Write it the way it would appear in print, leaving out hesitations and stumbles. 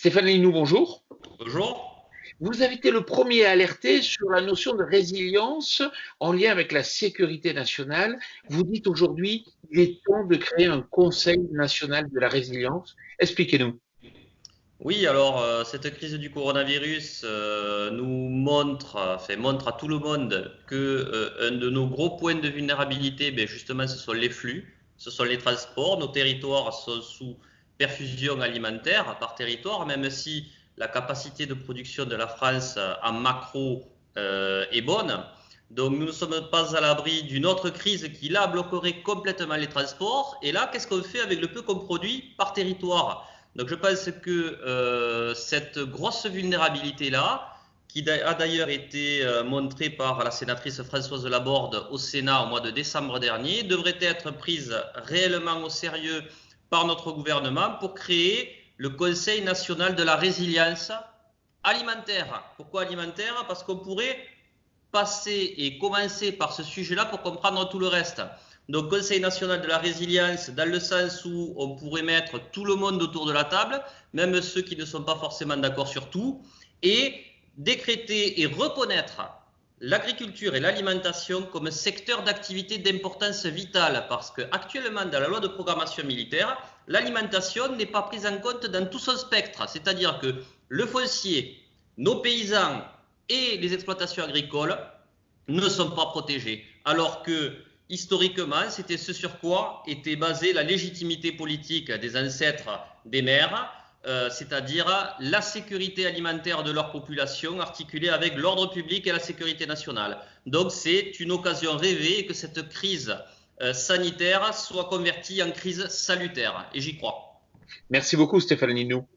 Stéphane Linou, bonjour. Bonjour. Vous avez été le premier à alerter sur la notion de résilience en lien avec la sécurité nationale. Vous dites aujourd'hui qu'il est temps de créer un Conseil national de la résilience. Expliquez-nous. Oui, alors cette crise du coronavirus nous montre, montre à tout le monde que un de nos gros points de vulnérabilité, justement, ce sont les flux, ce sont les transports. Nos territoires sont sous perfusion alimentaire par territoire, même si la capacité de production de la France en macro est bonne. Donc nous ne sommes pas à l'abri d'une autre crise qui là bloquerait complètement les transports. Et là, qu'est-ce qu'on fait avec le peu qu'on produit par territoire? Donc je pense que cette grosse vulnérabilité-là, qui a d'ailleurs été montrée par la sénatrice Françoise Laborde au Sénat au mois de décembre dernier, devrait être prise réellement au sérieux par notre gouvernement pour créer le Conseil national de la résilience alimentaire. Pourquoi alimentaire? Parce qu'on pourrait passer et commencer par ce sujet-là pour comprendre tout le reste. Donc, Conseil national de la résilience, dans le sens où on pourrait mettre tout le monde autour de la table, même ceux qui ne sont pas forcément d'accord sur tout, et décréter et reconnaître l'agriculture et l'alimentation comme secteur d'activité d'importance vitale, parce qu'actuellement, dans la loi de programmation militaire, l'alimentation n'est pas prise en compte dans tout son spectre, c'est-à-dire que le foncier, nos paysans et les exploitations agricoles ne sont pas protégés. Alors que, historiquement, c'était ce sur quoi était basée la légitimité politique des ancêtres des maires, c'est-à-dire la sécurité alimentaire de leur population articulée avec l'ordre public et la sécurité nationale. Donc c'est une occasion rêvée que cette crise sanitaire soit convertie en crise salutaire. Et j'y crois. Merci beaucoup, Stéphane Linou.